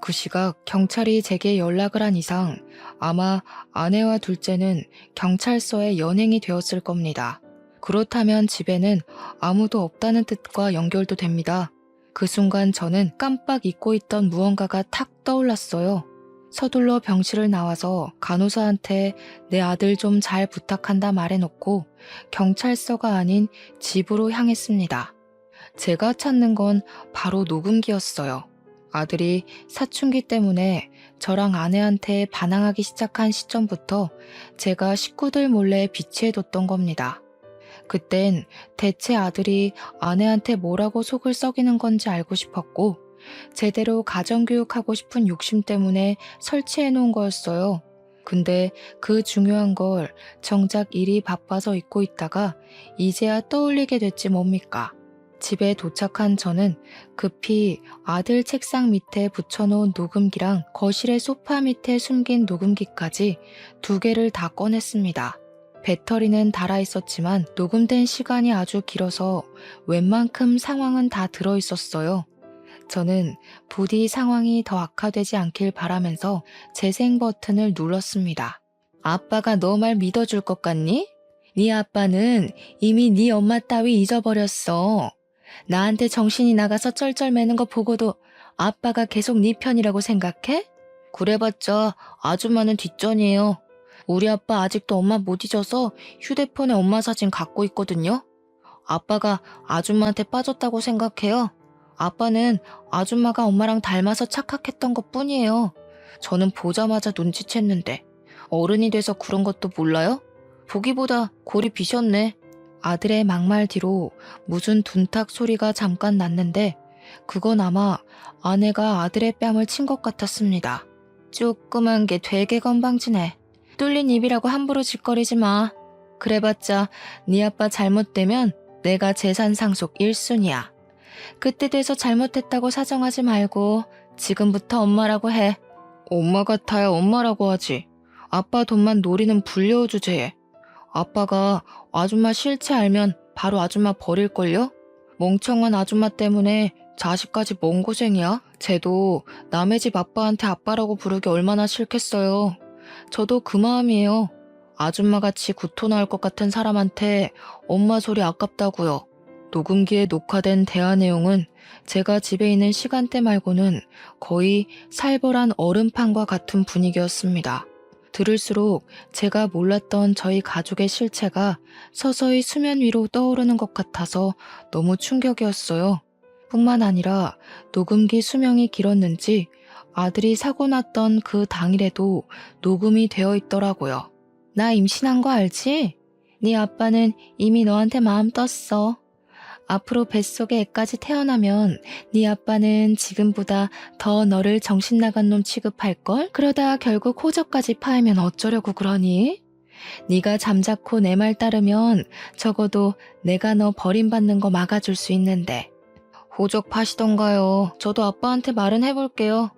그 시각 경찰이 제게 연락을 한 이상 아마 아내와 둘째는 경찰서에 연행이 되었을 겁니다. 그렇다면 집에는 아무도 없다는 뜻과 연결도 됩니다. 그 순간 저는 깜빡 잊고 있던 무언가가 탁 떠올랐어요. 서둘러 병실을 나와서 간호사한테 내 아들 좀 잘 부탁한다 말해놓고 경찰서가 아닌 집으로 향했습니다. 제가 찾는 건 바로 녹음기였어요. 아들이 사춘기 때문에 저랑 아내한테 반항하기 시작한 시점부터 제가 식구들 몰래 비치해뒀던 겁니다. 그땐 대체 아들이 아내한테 뭐라고 속을 썩이는 건지 알고 싶었고 제대로 가정교육하고 싶은 욕심 때문에 설치해놓은 거였어요. 근데 그 중요한 걸 정작 일이 바빠서 잊고 있다가 이제야 떠올리게 됐지 뭡니까? 집에 도착한 저는 급히 아들 책상 밑에 붙여놓은 녹음기랑 거실의 소파 밑에 숨긴 녹음기까지 2개를 다 꺼냈습니다. 배터리는 달아있었지만 녹음된 시간이 아주 길어서 웬만큼 상황은 다 들어있었어요. 저는 부디 상황이 더 악화되지 않길 바라면서 재생 버튼을 눌렀습니다. 아빠가 너 말 믿어줄 것 같니? 네 아빠는 이미 네 엄마 따위 잊어버렸어. 나한테 정신이 나가서 쩔쩔매는 거 보고도 아빠가 계속 네 편이라고 생각해? 그래봤자 아줌마는 뒷전이에요. 우리 아빠 아직도 엄마 못 잊어서 휴대폰에 엄마 사진 갖고 있거든요. 아빠가 아줌마한테 빠졌다고 생각해요. 아빠는 아줌마가 엄마랑 닮아서 착각했던 것 뿐이에요. 저는 보자마자 눈치챘는데 어른이 돼서 그런 것도 몰라요? 보기보다 골이 비셨네. 아들의 막말 뒤로 무슨 둔탁 소리가 잠깐 났는데 그건 아마 아내가 아들의 뺨을 친 것 같았습니다. 조그만 게 되게 건방지네. 뚫린 입이라고 함부로 짓거리지 마. 그래봤자 네 아빠 잘못되면 내가 재산 상속 1순위야. 그때 돼서 잘못했다고 사정하지 말고 지금부터 엄마라고 해. 엄마 같아야 엄마라고 하지. 아빠 돈만 노리는 불려우 주제에. 아빠가 아줌마 실체 알면 바로 아줌마 버릴걸요? 멍청한 아줌마 때문에 자식까지 뭔 고생이야? 쟤도 남의 집 아빠한테 아빠라고 부르기 얼마나 싫겠어요. 저도 그 마음이에요. 아줌마같이 구토 나올 것 같은 사람한테 엄마 소리 아깝다고요. 녹음기에 녹화된 대화 내용은 제가 집에 있는 시간대 말고는 거의 살벌한 얼음판과 같은 분위기였습니다. 들을수록 제가 몰랐던 저희 가족의 실체가 서서히 수면 위로 떠오르는 것 같아서 너무 충격이었어요. 뿐만 아니라 녹음기 수명이 길었는지 아들이 사고 났던 그 당일에도 녹음이 되어 있더라고요. 나 임신한 거 알지? 네 아빠는 이미 너한테 마음 떴어. 앞으로 뱃속에 애까지 태어나면 네 아빠는 지금보다 더 너를 정신 나간 놈 취급할걸? 그러다 결국 호적까지 파이면 어쩌려고 그러니? 네가 잠자코 내 말 따르면 적어도 내가 너 버림받는 거 막아줄 수 있는데. 호적 파시던가요. 저도 아빠한테 말은 해볼게요.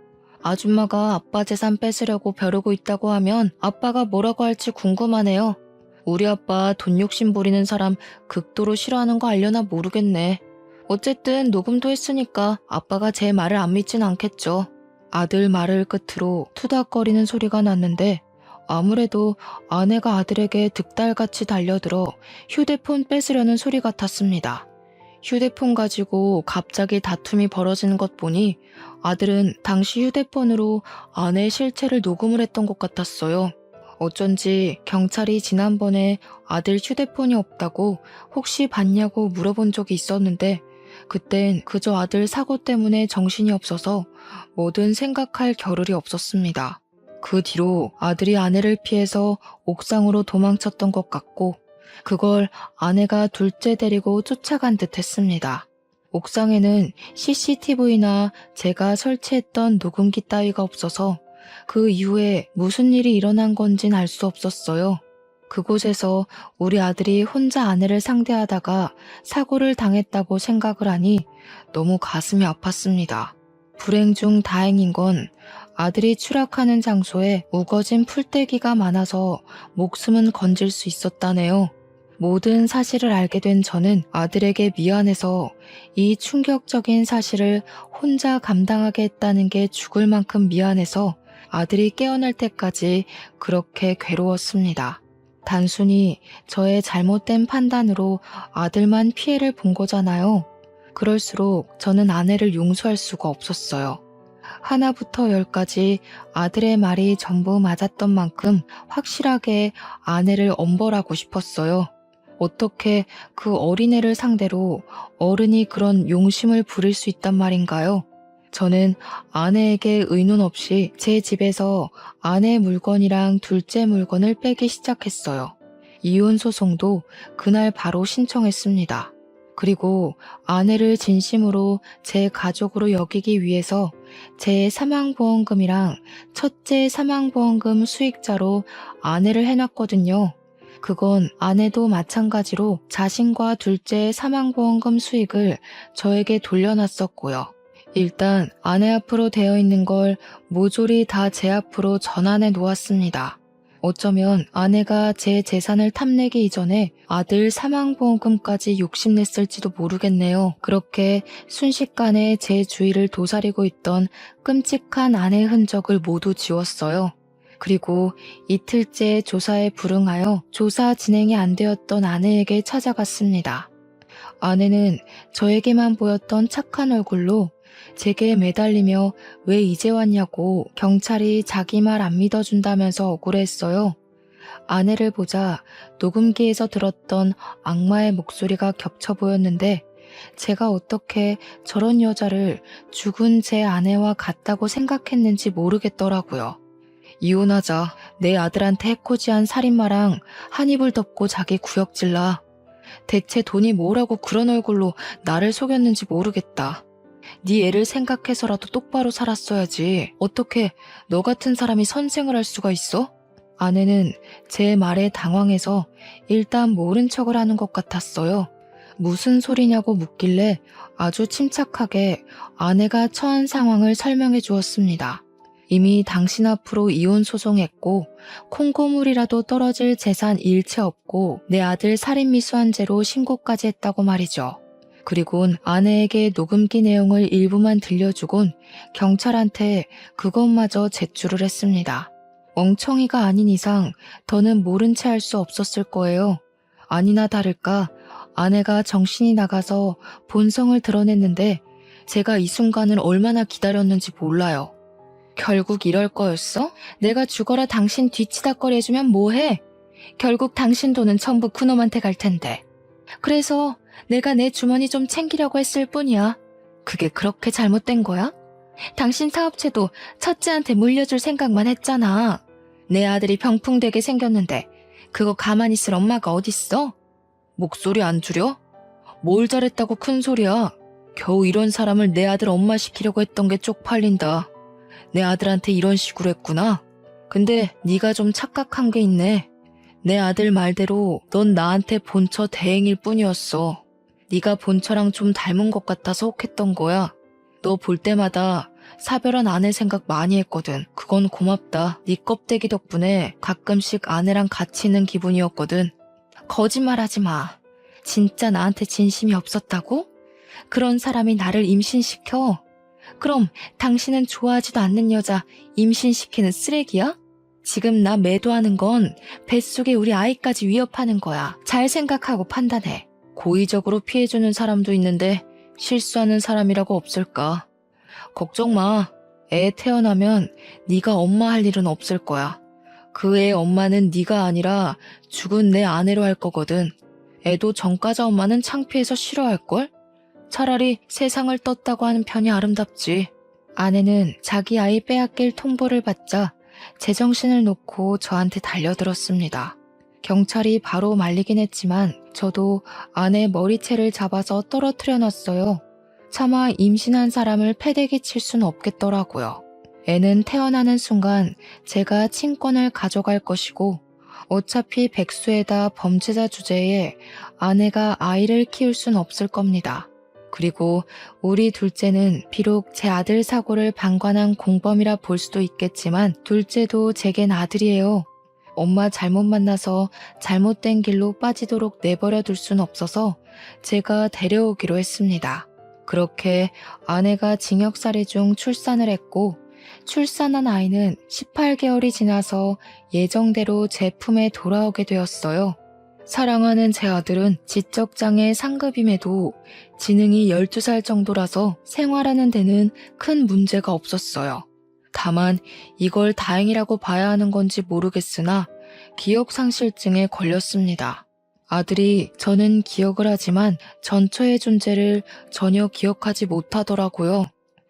아줌마가 아빠 재산 뺏으려고 벼르고 있다고 하면 아빠가 뭐라고 할지 궁금하네요. 우리 아빠 돈 욕심 부리는 사람 극도로 싫어하는 거 알려나 모르겠네. 어쨌든 녹음도 했으니까 아빠가 제 말을 안 믿진 않겠죠. 아들 말을 끝으로 투닥거리는 소리가 났는데 아무래도 아내가 아들에게 득달같이 달려들어 휴대폰 뺏으려는 소리 같았습니다. 휴대폰 가지고 갑자기 다툼이 벌어지는 것 보니 아들은 당시 휴대폰으로 아내의 실체를 녹음을 했던 것 같았어요. 어쩐지 경찰이 지난번에 아들 휴대폰이 없다고 혹시 봤냐고 물어본 적이 있었는데 그땐 그저 아들 사고 때문에 정신이 없어서 뭐든 생각할 겨를이 없었습니다. 그 뒤로 아들이 아내를 피해서 옥상으로 도망쳤던 것 같고 그걸 아내가 둘째 데리고 쫓아간 듯 했습니다. 옥상에는 CCTV나 제가 설치했던 녹음기 따위가 없어서 그 이후에 무슨 일이 일어난 건진 알 수 없었어요. 그곳에서 우리 아들이 혼자 아내를 상대하다가 사고를 당했다고 생각을 하니 너무 가슴이 아팠습니다. 불행 중 다행인 건 아들이 추락하는 장소에 우거진 풀떼기가 많아서 목숨은 건질 수 있었다네요. 모든 사실을 알게 된 저는 아들에게 미안해서 이 충격적인 사실을 혼자 감당하게 했다는 게 죽을 만큼 미안해서 아들이 깨어날 때까지 그렇게 괴로웠습니다. 단순히 저의 잘못된 판단으로 아들만 피해를 본 거잖아요. 그럴수록 저는 아내를 용서할 수가 없었어요. 하나부터 열까지 아들의 말이 전부 맞았던 만큼 확실하게 아내를 엄벌하고 싶었어요. 어떻게 그 어린애를 상대로 어른이 그런 용심을 부릴 수 있단 말인가요? 저는 아내에게 의논 없이 제 집에서 아내 물건이랑 둘째 물건을 빼기 시작했어요. 이혼 소송도 그날 바로 신청했습니다. 그리고 아내를 진심으로 제 가족으로 여기기 위해서 제 사망보험금이랑 첫째 사망보험금 수익자로 아내를 해놨거든요. 그건 아내도 마찬가지로 자신과 둘째 사망보험금 수익을 저에게 돌려놨었고요. 일단 아내 앞으로 되어 있는 걸 모조리 다 제 앞으로 전환해 놓았습니다. 어쩌면 아내가 제 재산을 탐내기 이전에 아들 사망보험금까지 욕심냈을지도 모르겠네요. 그렇게 순식간에 제 주위를 도사리고 있던 끔찍한 아내의 흔적을 모두 지웠어요. 그리고 이틀째 조사에 불응하여 조사 진행이 안 되었던 아내에게 찾아갔습니다. 아내는 저에게만 보였던 착한 얼굴로 제게 매달리며 왜 이제 왔냐고 경찰이 자기 말 안 믿어준다면서 억울해했어요. 아내를 보자 녹음기에서 들었던 악마의 목소리가 겹쳐 보였는데 제가 어떻게 저런 여자를 죽은 제 아내와 같다고 생각했는지 모르겠더라고요. 이혼하자. 내 아들한테 해코지한 살인마랑 한 입을 덮고 자기 구역질라. 대체 돈이 뭐라고 그런 얼굴로 나를 속였는지 모르겠다. 네 애를 생각해서라도 똑바로 살았어야지. 어떻게 너 같은 사람이 선생을 할 수가 있어? 아내는 제 말에 당황해서 일단 모른 척을 하는 것 같았어요. 무슨 소리냐고 묻길래 아주 침착하게 아내가 처한 상황을 설명해 주었습니다. 이미 당신 앞으로 이혼 소송했고 콩고물이라도 떨어질 재산 일체 없고 내 아들 살인미수한죄로 신고까지 했다고 말이죠. 그리곤 아내에게 녹음기 내용을 일부만 들려주곤 경찰한테 그것마저 제출을 했습니다. 멍청이가 아닌 이상 더는 모른 채 할 수 없었을 거예요. 아니나 다를까 아내가 정신이 나가서 본성을 드러냈는데 제가 이 순간을 얼마나 기다렸는지 몰라요. 결국 이럴 거였어? 내가 죽어라 당신 뒤치다꺼리 해주면 뭐해? 결국 당신 돈은 전부 그놈한테 갈 텐데. 그래서 내가 내 주머니 좀 챙기려고 했을 뿐이야. 그게 그렇게 잘못된 거야? 당신 사업체도 첫째한테 물려줄 생각만 했잖아. 내 아들이 병풍되게 생겼는데 그거 가만히 있을 엄마가 어딨어? 목소리 안 줄여? 뭘 잘했다고 큰 소리야. 겨우 이런 사람을 내 아들 엄마 시키려고 했던 게 쪽팔린다. 내 아들한테 이런 식으로 했구나. 근데 네가 좀 착각한 게 있네. 내 아들 말대로 넌 나한테 본처 대행일 뿐이었어. 네가 본처랑 좀 닮은 것 같아서 혹했던 거야. 너 볼 때마다 사별한 아내 생각 많이 했거든. 그건 고맙다. 네 껍데기 덕분에 가끔씩 아내랑 같이 있는 기분이었거든. 거짓말하지 마. 진짜 나한테 진심이 없었다고? 그런 사람이 나를 임신시켜? 그럼 당신은 좋아하지도 않는 여자 임신시키는 쓰레기야? 지금 나 매도하는 건 뱃속에 우리 아이까지 위협하는 거야. 잘 생각하고 판단해. 고의적으로 피해주는 사람도 있는데 실수하는 사람이라고 없을까? 걱정 마. 애 태어나면 네가 엄마 할 일은 없을 거야. 그 애 엄마는 네가 아니라 죽은 내 아내로 할 거거든. 애도 전과자 엄마는 창피해서 싫어할걸? 차라리 세상을 떴다고 하는 편이 아름답지. 아내는 자기 아이 빼앗길 통보를 받자 제정신을 놓고 저한테 달려들었습니다. 경찰이 바로 말리긴 했지만 저도 아내 머리채를 잡아서 떨어뜨려 놨어요. 차마 임신한 사람을 패대기 칠 수는 없겠더라고요. 애는 태어나는 순간 제가 친권을 가져갈 것이고 어차피 백수에다 범죄자 주제에 아내가 아이를 키울 순 없을 겁니다. 그리고 우리 둘째는 비록 제 아들 사고를 방관한 공범이라 볼 수도 있겠지만 둘째도 제겐 아들이에요. 엄마 잘못 만나서 잘못된 길로 빠지도록 내버려 둘 순 없어서 제가 데려오기로 했습니다. 그렇게 아내가 징역살이 중 출산을 했고 출산한 아이는 18개월이 지나서 예정대로 제 품에 돌아오게 되었어요. 사랑하는 제 아들은 지적장애 상급임에도 지능이 12살 정도라서 생활하는 데는 큰 문제가 없었어요. 다만 이걸 다행이라고 봐야 하는 건지 모르겠으나 기억상실증에 걸렸습니다. 아들이 저는 기억을 하지만 전처의 존재를 전혀 기억하지 못하더라고요.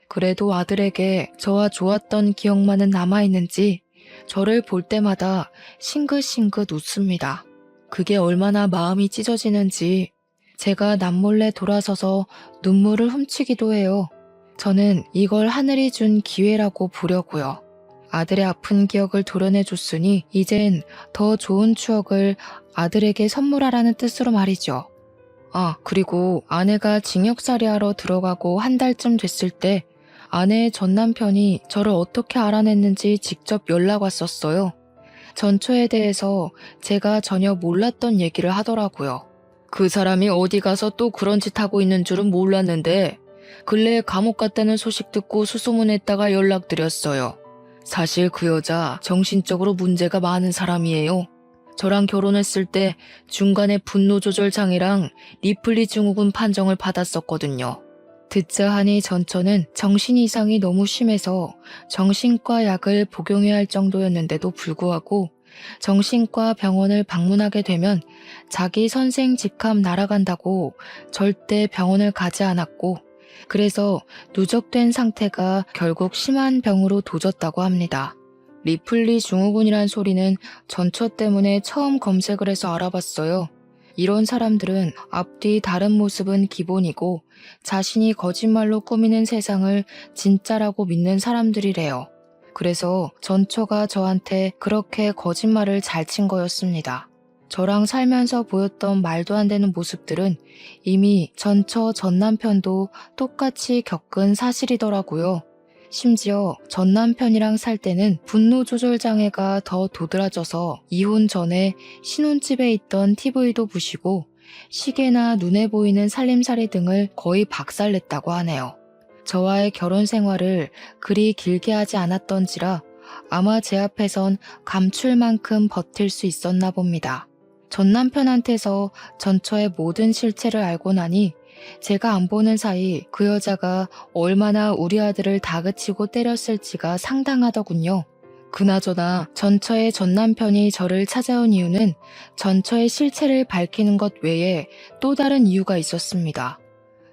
그래도 아들에게 저와 좋았던 기억만은 남아있는지 저를 볼 때마다 싱긋싱긋 웃습니다. 그게 얼마나 마음이 찢어지는지 제가 남몰래 돌아서서 눈물을 훔치기도 해요. 저는 이걸 하늘이 준 기회라고 보려고요. 아들의 아픈 기억을 도려내줬으니 이젠 더 좋은 추억을 아들에게 선물하라는 뜻으로 말이죠. 그리고 아내가 징역살이하러 들어가고 한 달쯤 됐을 때 아내의 전남편이 저를 어떻게 알아냈는지 직접 연락 왔었어요. 전처에 대해서 제가 전혀 몰랐던 얘기를 하더라고요. 그 사람이 어디 가서 또 그런 짓 하고 있는 줄은 몰랐는데 근래에 감옥 갔다는 소식 듣고 수소문했다가 연락드렸어요. 사실 그 여자 정신적으로 문제가 많은 사람이에요. 저랑 결혼했을 때 중간에 분노 조절 장애랑 리플리 증후군 판정을 받았었거든요. 듣자 하니 전처는 정신 이상이 너무 심해서 정신과 약을 복용해야 할 정도였는데도 불구하고 정신과 병원을 방문하게 되면 자기 선생 직함 날아간다고 절대 병원을 가지 않았고 그래서 누적된 상태가 결국 심한 병으로 도졌다고 합니다. 리플리 증후군이란 소리는 전처 때문에 처음 검색을 해서 알아봤어요. 이런 사람들은 앞뒤 다른 모습은 기본이고 자신이 거짓말로 꾸미는 세상을 진짜라고 믿는 사람들이래요. 그래서 전처가 저한테 그렇게 거짓말을 잘 친 거였습니다. 저랑 살면서 보였던 말도 안 되는 모습들은 이미 전처 전남편도 똑같이 겪은 사실이더라고요. 심지어 전남편이랑 살 때는 분노 조절 장애가 더 도드라져서 이혼 전에 신혼집에 있던 TV도 부시고 시계나 눈에 보이는 살림살이 등을 거의 박살냈다고 하네요. 저와의 결혼 생활을 그리 길게 하지 않았던지라 아마 제 앞에선 감출 만큼 버틸 수 있었나 봅니다. 전남편한테서 전처의 모든 실체를 알고 나니 제가 안 보는 사이 그 여자가 얼마나 우리 아들을 다그치고 때렸을지가 상당하더군요. 그나저나 전처의 전남편이 저를 찾아온 이유는 전처의 실체를 밝히는 것 외에 또 다른 이유가 있었습니다.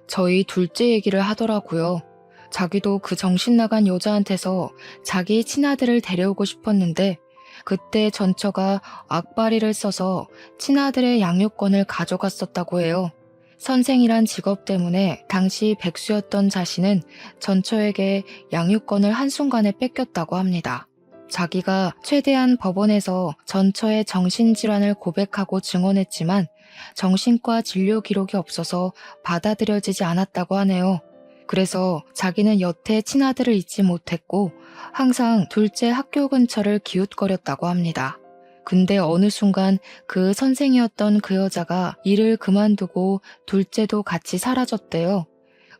저희 둘째 얘기를 하더라고요. 자기도 그 정신 나간 여자한테서 자기 친아들을 데려오고 싶었는데 그때 전처가 악바리를 써서 친아들의 양육권을 가져갔었다고 해요. 선생이란 직업 때문에 당시 백수였던 자신은 전처에게 양육권을 한순간에 뺏겼다고 합니다. 자기가 최대한 법원에서 전처의 정신질환을 고백하고 증언했지만 정신과 진료 기록이 없어서 받아들여지지 않았다고 하네요. 그래서 자기는 여태 친아들을 잊지 못했고 항상 둘째 학교 근처를 기웃거렸다고 합니다. 근데 어느 순간 그 선생이었던 그 여자가 일을 그만두고 둘째도 같이 사라졌대요.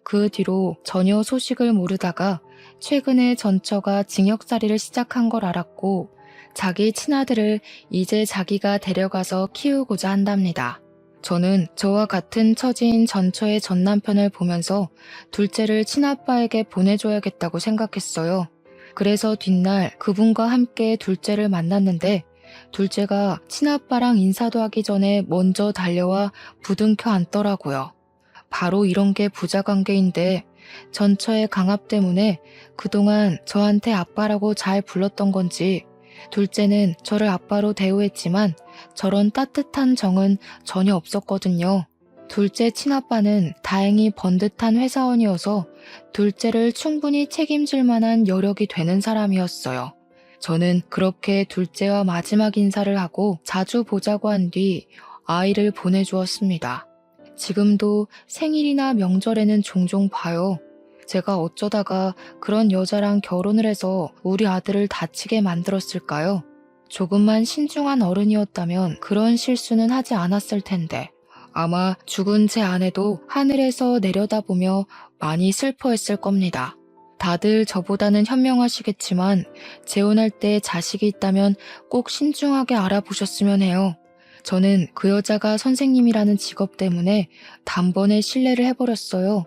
그 뒤로 전혀 소식을 모르다가 최근에 전처가 징역살이를 시작한 걸 알았고 자기 친아들을 이제 자기가 데려가서 키우고자 한답니다. 저는 저와 같은 처지인 전처의 전남편을 보면서 둘째를 친아빠에게 보내줘야겠다고 생각했어요. 그래서 뒷날 그분과 함께 둘째를 만났는데 둘째가 친아빠랑 인사도 하기 전에 먼저 달려와 부둥켜 안더라고요. 바로 이런 게 부자관계인데 전처의 강압 때문에 그동안 저한테 아빠라고 잘 불렀던 건지 둘째는 저를 아빠로 대우했지만 저런 따뜻한 정은 전혀 없었거든요. 둘째 친아빠는 다행히 번듯한 회사원이어서 둘째를 충분히 책임질 만한 여력이 되는 사람이었어요. 저는 그렇게 둘째와 마지막 인사를 하고 자주 보자고 한 뒤 아이를 보내주었습니다. 지금도 생일이나 명절에는 종종 봐요. 제가 어쩌다가 그런 여자랑 결혼을 해서 우리 아들을 다치게 만들었을까요? 조금만 신중한 어른이었다면 그런 실수는 하지 않았을 텐데 아마 죽은 제 아내도 하늘에서 내려다보며 많이 슬퍼했을 겁니다. 다들 저보다는 현명하시겠지만 재혼할 때 자식이 있다면 꼭 신중하게 알아보셨으면 해요. 저는 그 여자가 선생님이라는 직업 때문에 단번에 신뢰를 해버렸어요.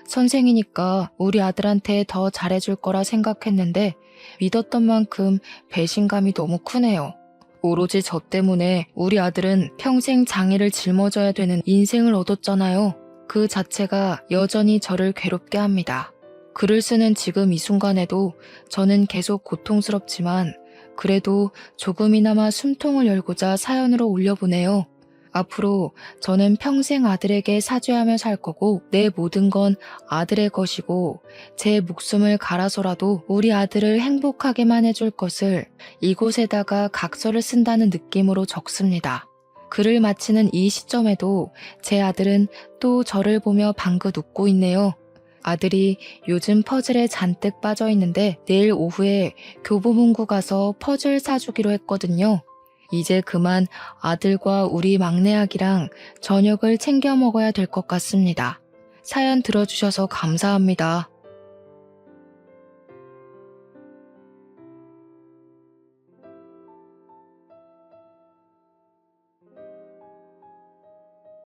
선생이니까 우리 아들한테 더 잘해줄 거라 생각했는데 믿었던 만큼 배신감이 너무 크네요. 오로지 저 때문에 우리 아들은 평생 장애를 짊어져야 되는 인생을 얻었잖아요. 그 자체가 여전히 저를 괴롭게 합니다. 글을 쓰는 지금 이 순간에도 저는 계속 고통스럽지만 그래도 조금이나마 숨통을 열고자 사연으로 올려보네요. 앞으로 저는 평생 아들에게 사죄하며 살 거고 내 모든 건 아들의 것이고 제 목숨을 갈아서라도 우리 아들을 행복하게만 해줄 것을 이곳에다가 각서를 쓴다는 느낌으로 적습니다. 글을 마치는 이 시점에도 제 아들은 또 저를 보며 방긋 웃고 있네요. 아들이 요즘 퍼즐에 잔뜩 빠져 있는데 내일 오후에 교보문고 가서 퍼즐 사주기로 했거든요. 이제 그만 아들과 우리 막내 아기랑 저녁을 챙겨 먹어야 될 것 같습니다. 사연 들어주셔서 감사합니다.